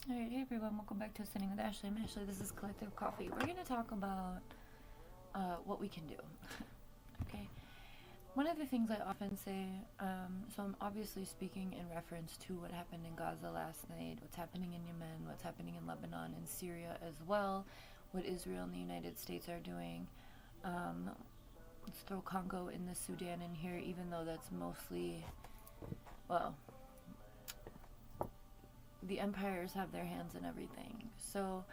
Alright, hey everyone, welcome back to Sitting with Ashley. I'm Ashley, this is Collective Coffee. We're going to talk about what we can do. Okay? One of the things I often say, so I'm obviously speaking in reference to what happened in Gaza last night, what's happening in Yemen, what's happening in Lebanon and Syria as well, what Israel and the United States are doing. Let's throw Congo in the Sudan in here, even though that's mostly, well, the empires have their hands in everything. So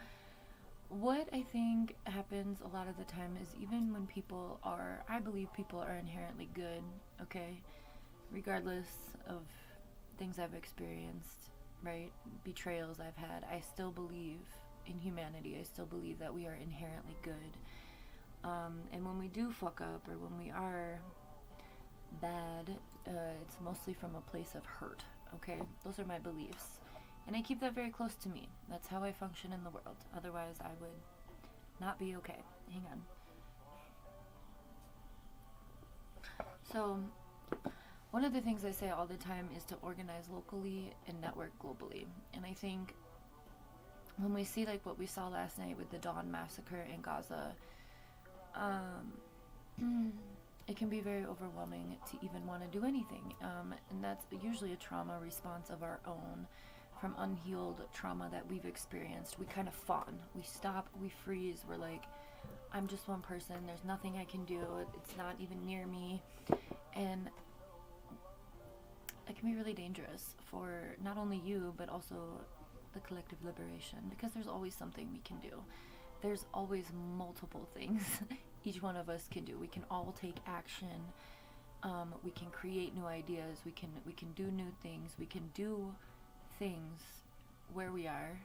what I think happens a lot of the time is even when people are, I believe people are inherently good, okay? Regardless of things I've experienced, right? Betrayals I've had, I still believe in humanity. I still believe that we are inherently good. And when we do fuck up or when we are bad, it's mostly from a place of hurt, okay? Those are my beliefs. And I keep that very close to me. That's how I function in the world. Otherwise, I would not be okay. Hang on. So, one of the things I say all the time is to organize locally and network globally. And I think when we see like what we saw last night with the Dawn massacre in Gaza, it can be very overwhelming to even want to do anything. And that's usually a trauma response of our own from unhealed trauma that we've experienced. We kind of fawn. We stop, we freeze. We're like, I'm just one person. There's nothing I can do. It's not even near me. And it can be really dangerous for not only you, but also the collective liberation, because there's always something we can do. There's always multiple things each one of us can do. We can all take action. We can create new ideas. We can do new things. We can do things where we are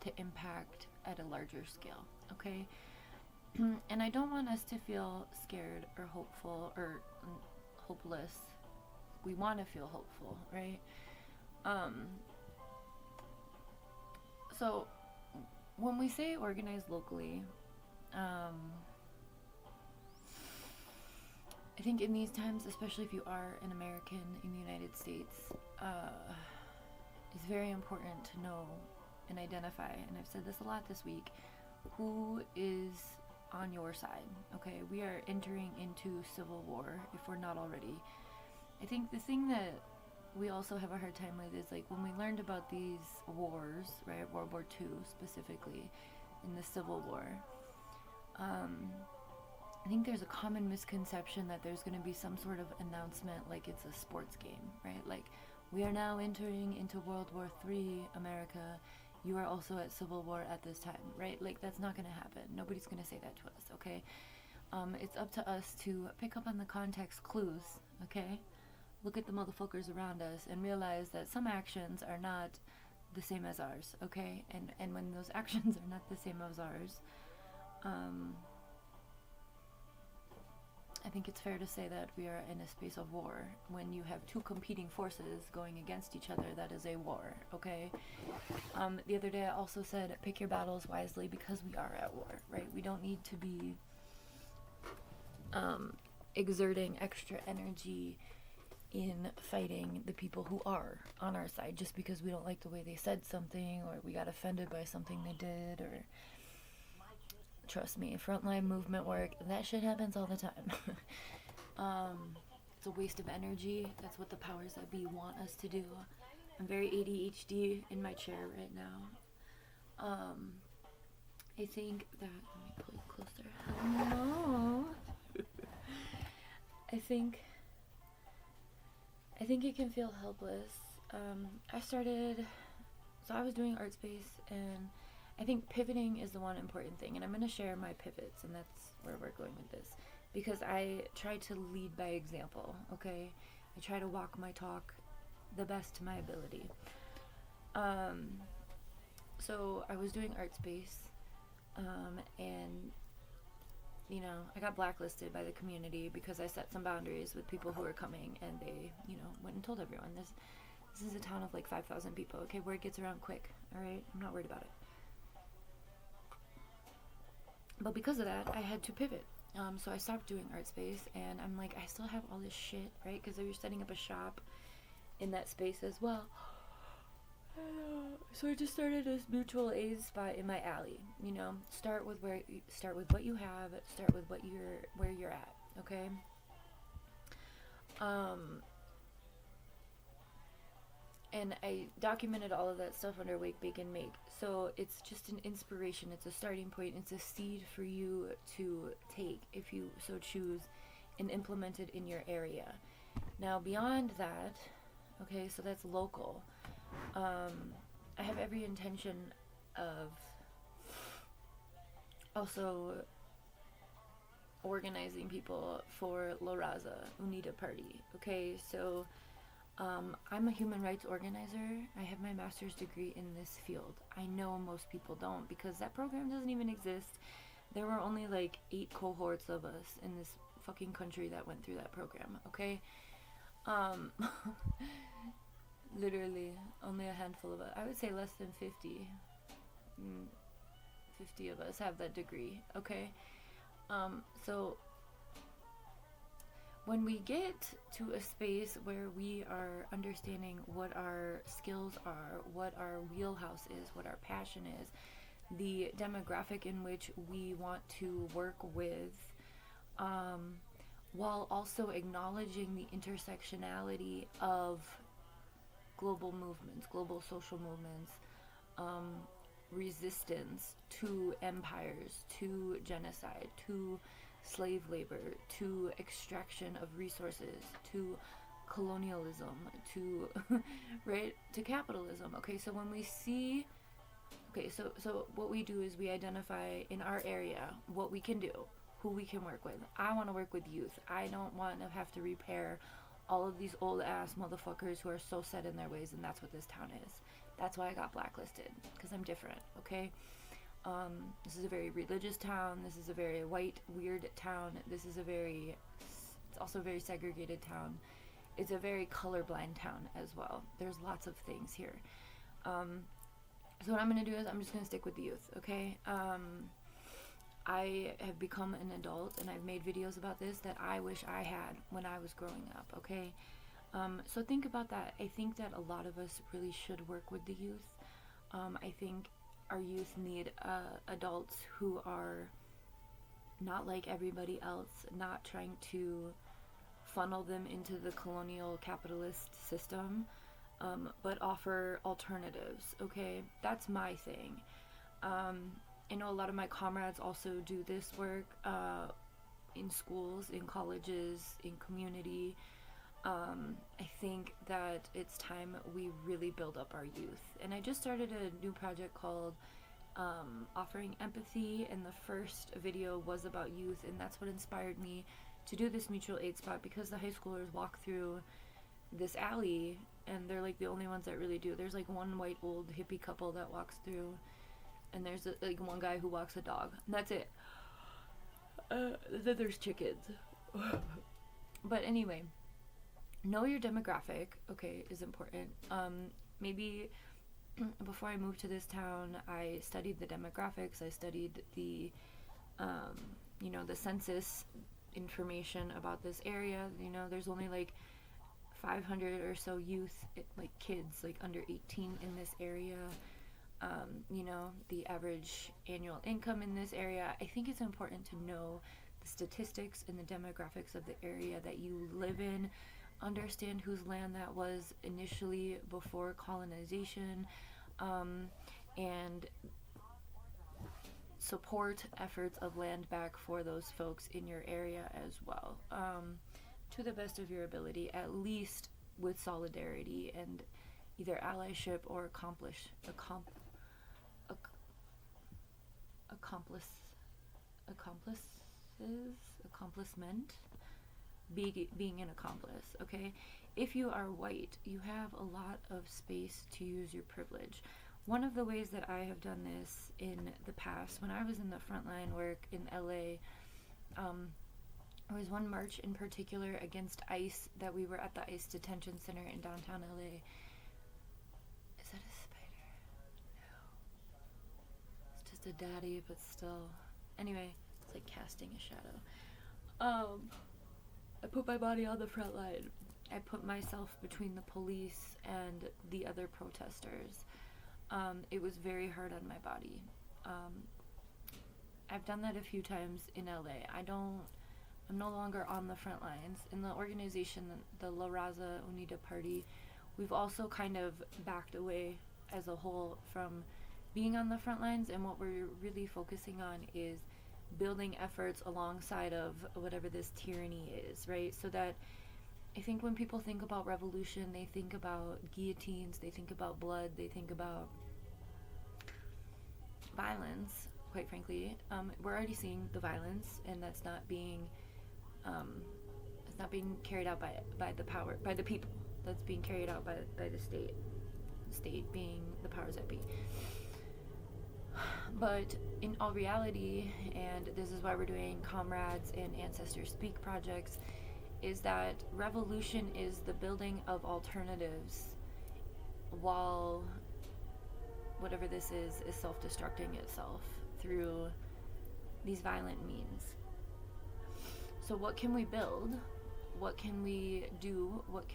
to impact at a larger scale, okay? And I don't want us to feel scared or hopeful or hopeless. We want to feel hopeful, right? So when we say organize locally, I think in these times, especially if you are an American in the United States, it's very important to know and identify, and I've said this a lot this week, who is on your side, okay? We are entering into civil war, if we're not already. I think the thing that we also have a hard time with is like when we learned about these wars, right, World War II specifically, in the Civil War, I think there's a common misconception that there's going to be some sort of announcement like it's a sports game, right? Like, we are now entering into World War III, America. You are also at Civil War at this time, right? Like, that's not going to happen. Nobody's going to say that to us, okay? It's up to us to pick up on the context clues, okay? Look at the motherfuckers around us and realize that some actions are not the same as ours, okay? And when those actions are not the same as ours, I think it's fair to say that we are in a space of war. When you have two competing forces going against each other, that is a war, okay? The other day I also said, pick your battles wisely, because we are at war, right? We don't need to be exerting extra energy in fighting the people who are on our side just because we don't like the way they said something, or we got offended by something they did, or... Trust me, frontline movement work, that shit happens all the time. It's a waste of energy. That's what the powers that be want us to do. I'm very ADHD in my chair right now. I think that, let me pull it closer. Hello. I think it can feel helpless. I was doing art space, and I think pivoting is the one important thing, and I'm going to share my pivots, and that's where we're going with this, because I try to lead by example, okay? I try to walk my talk the best to my ability. So I was doing art space, and, you know, I got blacklisted by the community because I set some boundaries with people who were coming, and they, you know, went and told everyone. This is a town of like 5,000 people, okay? Word gets around quick, all right? I'm not worried about it. But because of that, I had to pivot. So I stopped doing art space, and I'm like, I still have all this shit, right? Because you're setting up a shop in that space as well. So I just started this mutual aid spot in my alley. You know, start with what you have, start with where you're at. Okay. Um, and I documented all of that stuff under Wake, Bake, and Make. So it's just an inspiration. It's a starting point. It's a seed for you to take if you so choose, and implement it in your area. Now beyond that, okay, so that's local. I have every intention of also organizing people for La Raza Unida Party. Okay, so I'm a human rights organizer. I have my master's degree in this field. I know most people don't because that program doesn't even exist. There were only like 8 cohorts of us in this fucking country that went through that program, okay? Um, literally, only a handful of us. I would say less than 50. 50 of us have that degree, okay? So when we get to a space where we are understanding what our skills are, what our wheelhouse is, what our passion is, the demographic in which we want to work with, while also acknowledging the intersectionality of global movements, global social movements, resistance to empires, to genocide, to slave labor, to extraction of resources, to colonialism, to right, to capitalism. Okay, so when we see, okay, so what we do is we identify in our area what we can do, who we can work with. I want to work with youth. I don't want to have to repair all of these old ass motherfuckers who are so set in their ways, and that's what this town is. That's why I got blacklisted, because I'm different, okay? This is a very religious town. This is a very white, weird town. This is it's also a very segregated town. It's a very colorblind town as well. There's lots of things here. So what I'm going to do is I'm just going to stick with the youth, okay? I have become an adult, and I've made videos about this that I wish I had when I was growing up, okay? So think about that. I think that a lot of us really should work with the youth. I think our youth need adults who are not like everybody else, not trying to funnel them into the colonial capitalist system, but offer alternatives, okay? That's my thing. I know a lot of my comrades also do this work in schools, in colleges, in community. I think that it's time we really build up our youth. And I just started a new project called Offering Empathy, and the first video was about youth, and that's what inspired me to do this mutual aid spot, because the high schoolers walk through this alley and they're like the only ones that really do. There's like one white old hippie couple that walks through, and there's like one guy who walks a dog, and that's it. Then there's chickens. But anyway, know your demographic, okay, is important. Maybe before I moved to this town, I studied the demographics. I studied the the census information about this area. There's only like 500 or so youth, like kids like under 18 in this area. The average annual income in this area. I think it's important to know the statistics and the demographics of the area that you live in, understand whose land that was initially before colonization, and support efforts of land back for those folks in your area as well, to the best of your ability, at least with solidarity and either allyship or accomplishment, being an accomplice, okay? If you are white, you have a lot of space to use your privilege. One of the ways that I have done this in the past, when I was in the frontline work in LA, there was one march in particular against ICE that we were at the ICE detention center in downtown LA. Is that a spider? No. It's just a daddy, but still. Anyway, it's like casting a shadow. I put my body on the front line, I put myself between the police and the other protesters. It was very hard on my body. I've done that a few times in LA. I'm no longer on the front lines. In the organization, the La Raza Unida Party, we've also kind of backed away as a whole from being on the front lines, and what we're really focusing on is building efforts alongside of whatever this tyranny is, right? So that I think when people think about revolution, they think about guillotines, they think about blood, they think about violence, quite frankly. We're already seeing the violence, and that's not being carried out by the people. That's being carried out by the state. The state being the powers that be. But in all reality, and this is why we're doing Comrades and Ancestors Speak projects, is that revolution is the building of alternatives while whatever this is self-destructing itself through these violent means. So what can we build? What can we do? What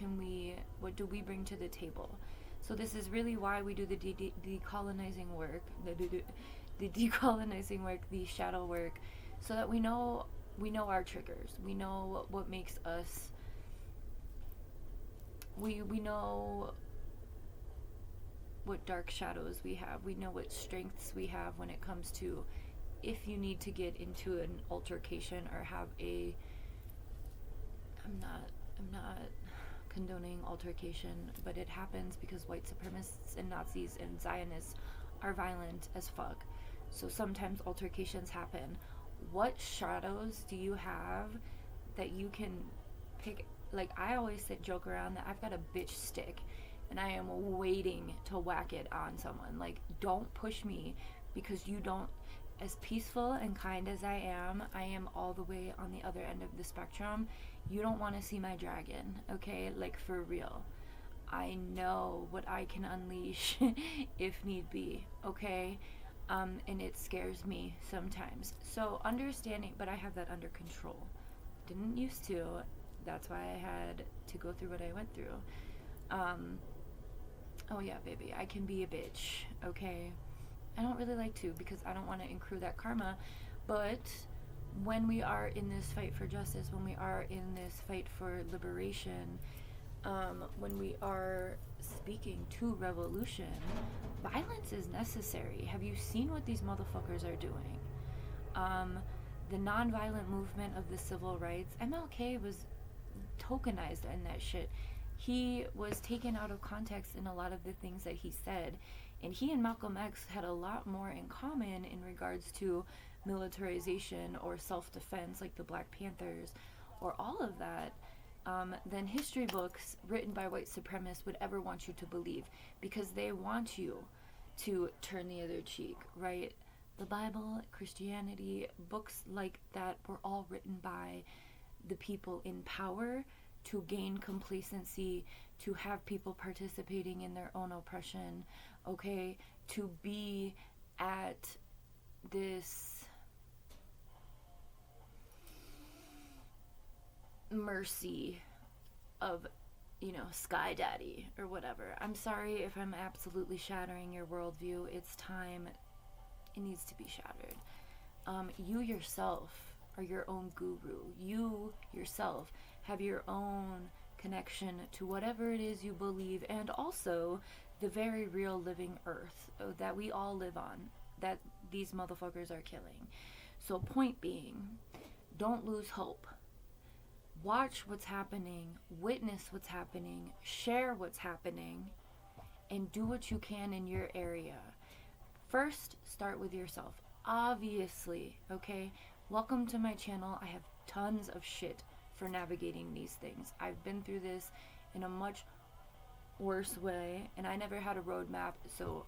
do we bring to the table? So this is really why we do the decolonizing work, the decolonizing work, the shadow work, so that we know our triggers. We know what makes us. We know what dark shadows we have. We know what strengths we have when it comes to if you need to get into an altercation or have a. I'm not condoning altercation, but it happens because white supremacists and Nazis and Zionists are violent as fuck. So sometimes altercations happen. What shadows do you have that you can pick? Like, I always joke around that I've got a bitch stick and I am waiting to whack it on someone. Like, don't push me, because you don't. As peaceful and kind as I am all the way on the other end of the spectrum. You don't want to see my dragon, okay? Like, for real. I know what I can unleash if need be, okay? And it scares me sometimes. So understanding, but I have that under control. Didn't used to. That's why I had to go through what I went through. Oh yeah, baby, I can be a bitch, okay? I don't really like to, because I don't want to accrue that karma, but when we are in this fight for justice, when we are in this fight for liberation, when we are speaking to revolution, violence is necessary. Have you seen what these motherfuckers are doing? The nonviolent movement of the civil rights, MLK was tokenized in that shit. He was taken out of context in a lot of the things that he said. And he and Malcolm X had a lot more in common in regards to militarization or self-defense, like the Black Panthers, or all of that, than history books written by white supremacists would ever want you to believe, because they want you to turn the other cheek, right? The Bible, Christianity, books like that were all written by the people in power to gain complacency, to have people participating in their own oppression, okay, to be at this mercy of, Sky Daddy or whatever. I'm sorry if I'm absolutely shattering your worldview. It's time. It needs to be shattered. You yourself are your own guru. You yourself have your own connection to whatever it is you believe, and also the very real living earth that we all live on, that these motherfuckers are killing. So point being, don't lose hope. Watch what's happening, witness what's happening, share what's happening, and do what you can in your area. First, start with yourself. Obviously, okay? Welcome to my channel. I have tons of shit for navigating these things. I've been through this in a much worse way, and I never had a roadmap, so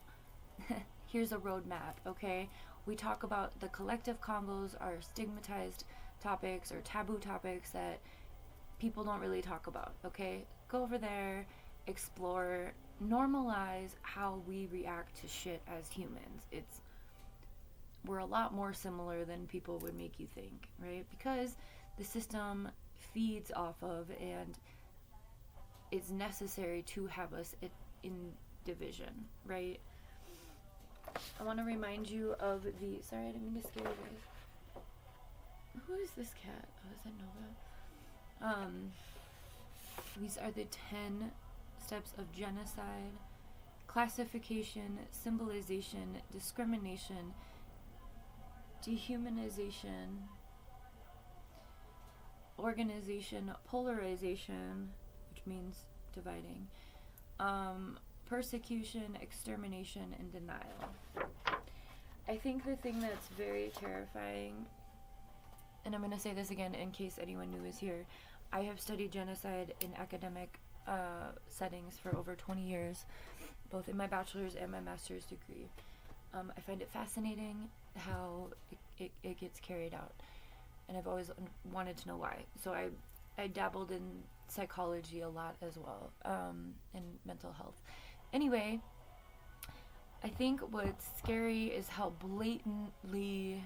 here's a roadmap, okay? We talk about the collective Congos are stigmatized topics or taboo topics that people don't really talk about, okay? Go over there, explore, normalize how we react to shit as humans. We're a lot more similar than people would make you think, right? Because the system feeds off of and it's necessary to have us in division, right? I want to remind you of the, sorry, I didn't mean to scare you guys. Who is this cat? Oh, is that Nova? These are the 10 steps of genocide: classification, symbolization, discrimination, dehumanization, organization, polarization, which means dividing, persecution, extermination, and denial. I think the thing that's very terrifying, and I'm going to say this again in case anyone new is here, I have studied genocide in academic settings for over 20 years, both in my bachelor's and my master's degree. I find it fascinating how it gets carried out, and I've always wanted to know why. So I dabbled in psychology a lot as well, and mental health. Anyway, I think what's scary is how blatantly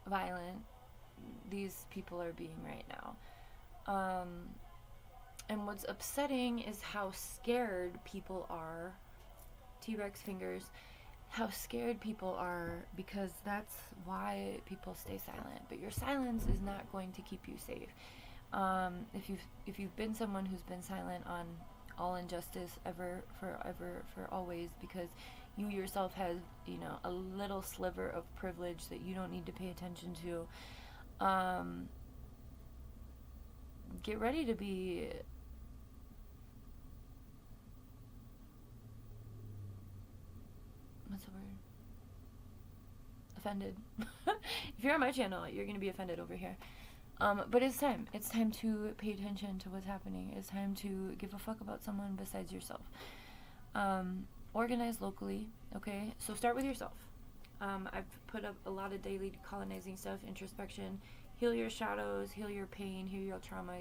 violent these people are being right now. And what's upsetting is how scared people are, T-Rex fingers, how scared people are, because that's why people stay silent. But your silence is not going to keep you safe. If you've been someone who's been silent on all injustice ever, forever, for always, because you yourself have, a little sliver of privilege that you don't need to pay attention to, get ready to be what's the word? Offended. If you're on my channel, you're gonna be offended over here. But it's time. It's time to pay attention to what's happening. It's time to give a fuck about someone besides yourself. Organize locally, okay? So start with yourself. I've put up a lot of daily colonizing stuff, introspection, heal your shadows, heal your pain, heal your trauma,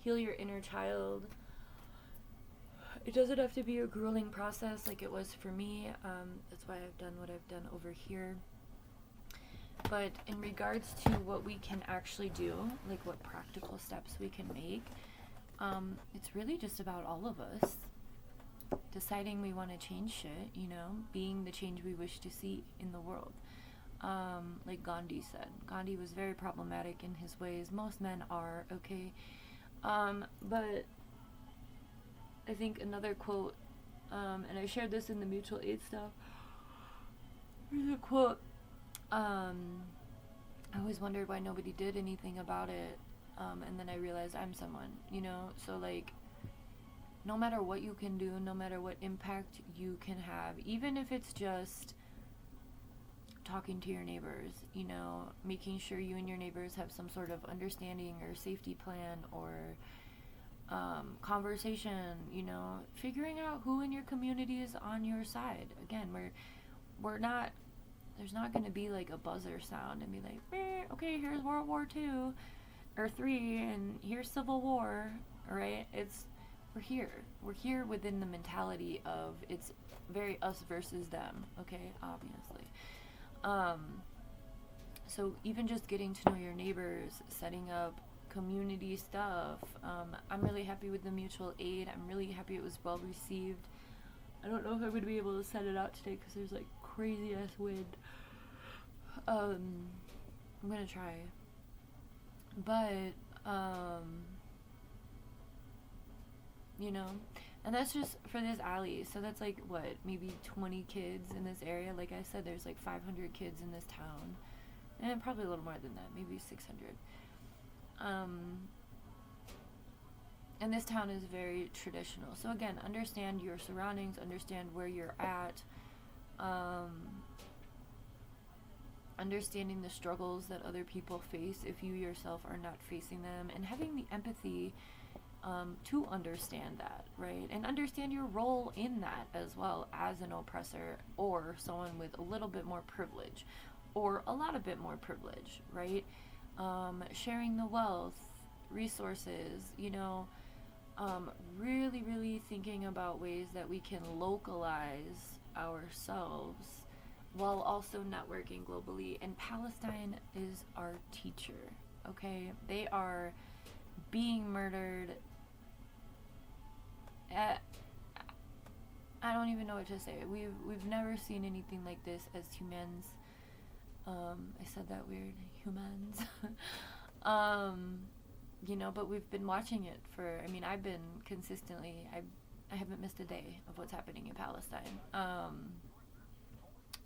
heal your inner child. It doesn't have to be a grueling process like it was for me. That's why I've done what I've done over here. But in regards to what we can actually do, like what practical steps we can make, it's really just about all of us deciding we want to change shit, being the change we wish to see in the world. Like Gandhi said. Gandhi was very problematic in his ways. Most men are, okay? But I think another quote, and I shared this in the mutual aid stuff, there's a quote, I always wondered why nobody did anything about it, and then I realized I'm someone, so like, no matter what you can do, no matter what impact you can have, even if it's just talking to your neighbors, making sure you and your neighbors have some sort of understanding or safety plan or conversation, figuring out who in your community is on your side. Again, we're not, there's not going to be like a buzzer sound and be like, okay, here's World War II or III and here's Civil War, right? We're here within the mentality of it's very us versus them, okay, obviously. So even just getting to know your neighbors, setting up community stuff. I'm really happy with the mutual aid. I'm really happy it was well received. I don't know if I'm going to be able to set it out today because there's like crazy ass wind. I'm going to try. But, and that's just for this alley. So that's like, what, maybe 20 kids in this area. Like I said, there's like 500 kids in this town. And probably a little more than that, maybe 600. And this town is very traditional. So again, understand your surroundings, understand where you're at, understanding the struggles that other people face if you yourself are not facing them, and having the empathy to understand that, right? And understand your role in that as well as an oppressor or someone with a little bit more privilege or a lot of bit more privilege, right? Sharing the wealth, resources, really, really thinking about ways that we can localize ourselves while also networking globally. And Palestine is our teacher, okay? They are being murdered. At, I don't even know what to say. We've never seen anything like this as humans. I said that weird, humans. You know, but we've been watching it for. I mean, I've been consistently. I haven't missed a day of what's happening in Palestine.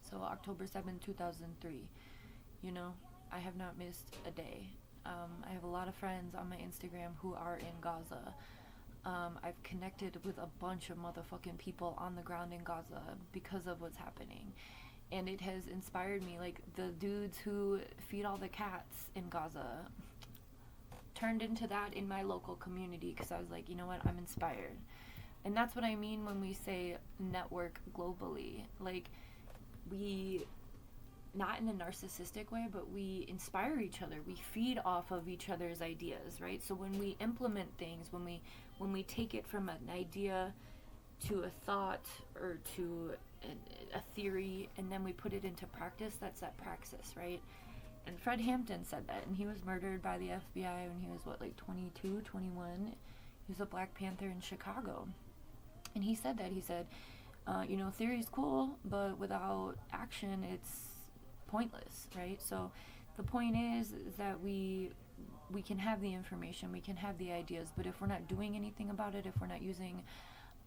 So October 7th, 2003. You know, I have not missed a day. I have a lot of friends on my Instagram who are in Gaza. I've connected with a bunch of motherfucking people on the ground in Gaza because of what's happening. And it has inspired me. Like, the dudes who feed all the cats in Gaza turned into that in my local community because I was like, you know what, I'm inspired. And that's what I mean when we say network globally. Like, we, not in a narcissistic way, but we inspire each other. We feed off of each other's ideas, right? So when we implement things, when we take it from an idea to a thought or to a theory, and then we put it into practice, that's that praxis, right? And Fred Hampton said that, and he was murdered by the FBI when he was, what, like 22, 21? He was a Black Panther in Chicago. And he said that. He said, you know, theory's cool, but without action, it's pointless, right? So the point is that we can have the information, we can have the ideas, but if we're not doing anything about it, if we're not using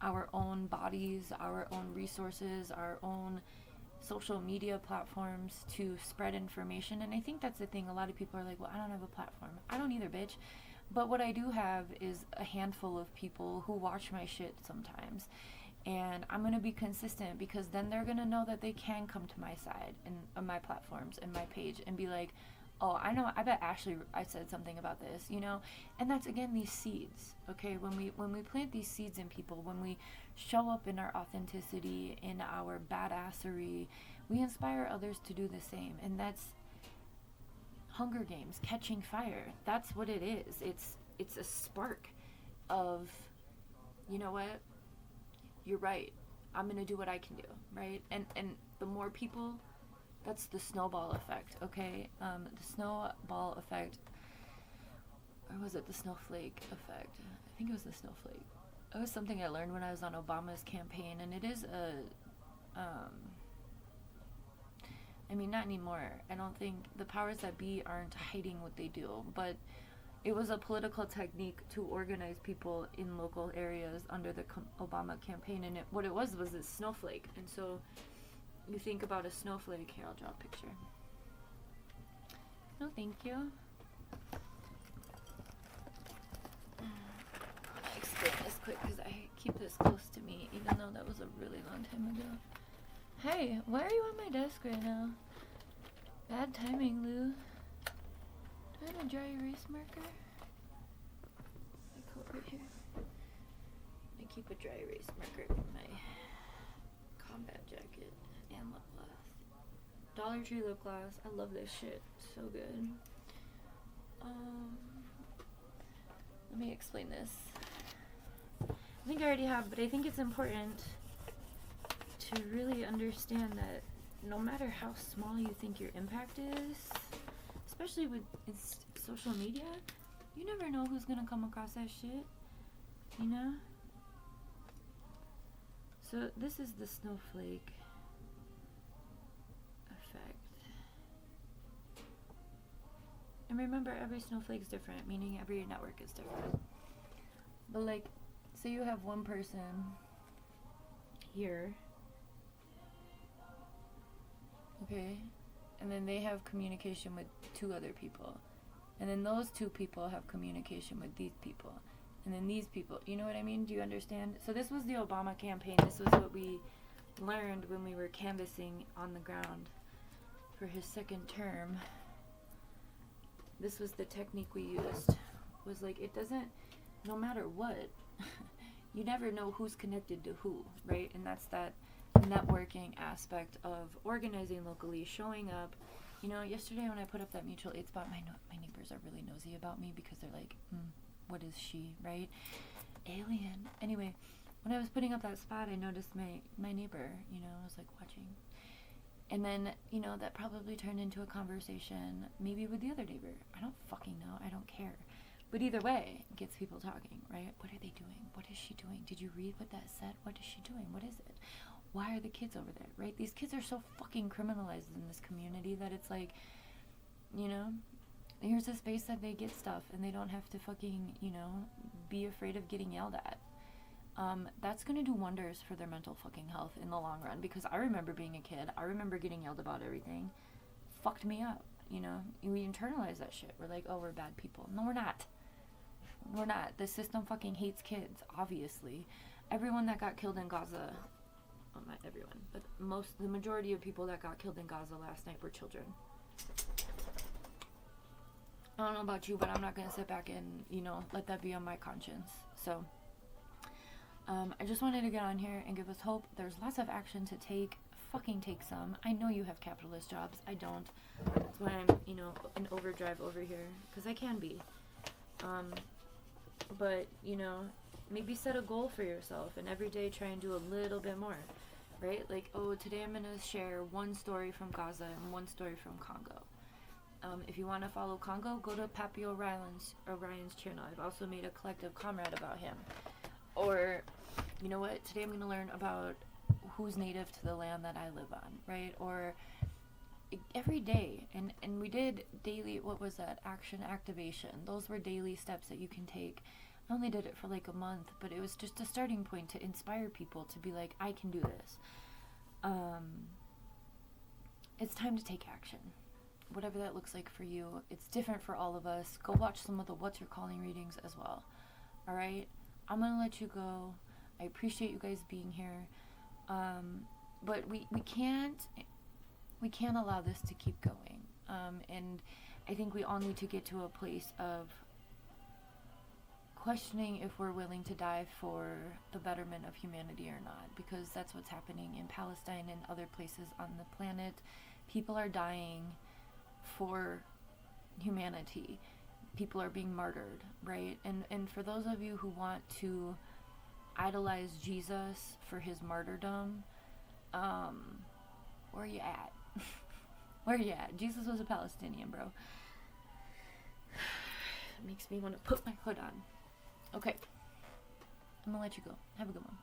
our own bodies, our own resources, our own social media platforms to spread information. And I think that's the thing. A lot of people are like, well, I don't have a platform. I don't either, bitch. But what I do have is a handful of people who watch my shit sometimes. And I'm going to be consistent because then they're going to know that they can come to my side and on my platforms and my page and be like, oh, I know, I bet Ashley, I said something about this, you know? And that's, again, these seeds, okay? When we plant these seeds in people, when we show up in our authenticity, in our badassery, we inspire others to do the same. And that's Hunger Games, catching fire. That's what it is. It's a spark of, you know what? You're right. I'm going to do what I can do, right? And the more people, that's the snowball effect, okay? The snowball effect, or was it the snowflake effect? I think it was the snowflake. It was something I learned when I was on Obama's campaign, and it is I mean, not anymore. I don't think the powers that be aren't hiding what they do, but it was a political technique to organize people in local areas under the Obama campaign, and what it was a snowflake. And so you think about a snowflake. Here, I'll draw a picture. No, thank you. I'll explain this quick because I keep this close to me, even though that was a really long time ago. Hey, why are you on my desk right now? Bad timing, Lou. Do I have a dry erase marker? My coat right here. I keep a dry erase marker in my combat jacket and lip gloss. Dollar Tree lip gloss. I love this shit. So good. Let me explain this. I think I already have, but I think it's important to really understand that no matter how small you think your impact is, especially with social media, you never know who's gonna come across that shit, you know? So this is the snowflake effect. And remember, every snowflake is different, meaning every network is different. But like, say you have one person here, okay, and then they have communication with two other people, and then those two people have communication with these people, and then these people, you know what I mean? Do you understand? So this was the Obama campaign. This was what we learned when we were canvassing on the ground for his second term. This was the technique we used. Was like, it doesn't, no matter what, you never know who's connected to who, right? And that's that networking aspect of organizing locally, showing up. You know, yesterday when I put up that mutual aid spot, my neighbors are really nosy about me because they're like, what is she, right? Alien. Anyway, when I was putting up that spot, I noticed my neighbor, you know, was like watching. And then, you know, that probably turned into a conversation, maybe with the other neighbor. I don't fucking know. I don't care. But either way, it gets people talking, right? What are they doing? What is she doing? Did you read what that said? What is she doing? What is it? Why are the kids over there, right? These kids are so fucking criminalized in this community that it's like, you know, here's a space that they get stuff and they don't have to fucking, you know, be afraid of getting yelled at. That's gonna do wonders for their mental fucking health in the long run, because I remember being a kid, I remember getting yelled about everything. Fucked me up, you know? We internalize that shit. We're like, oh, we're bad people. No, we're not. We're not. The system fucking hates kids, obviously. Everyone that got killed in Gaza, well, not everyone, but the majority of people that got killed in Gaza last night were children. I don't know about you, but I'm not going to sit back and, you know, let that be on my conscience. So, I just wanted to get on here and give us hope. There's lots of action to take. Fucking take some. I know you have capitalist jobs. I don't. That's why I'm, you know, in overdrive over here. Because I can be. But, you know, maybe set a goal for yourself and every day try and do a little bit more. Right? Like, oh, today I'm going to share one story from Gaza and one story from Congo. If you want to follow Congo, go to Papi Orion's channel. I've also made a collective comrade about him. Or, you know what? Today I'm going to learn about who's native to the land that I live on, right? Or every day. And we did daily, what was that? Action activation. Those were daily steps that you can take. I only did it for like a month, but it was just a starting point to inspire people to be like, I can do this. It's time to take action. Whatever that looks like for you. It's different for all of us. Go watch some of the What's Your Calling readings as well. Alright? I'm going to let you go. I appreciate you guys being here. But we can't allow this to keep going. And I think we all need to get to a place of questioning if we're willing to die for the betterment of humanity or not, because that's what's happening in Palestine and other places on the planet. People are dying for humanity. People are being martyred, right? And for those of you who want to idolize Jesus for his martyrdom, where are you at? Where are you at? Jesus was a Palestinian, bro. It makes me want to put my hood on. Okay. I'm gonna let you go. Have a good one.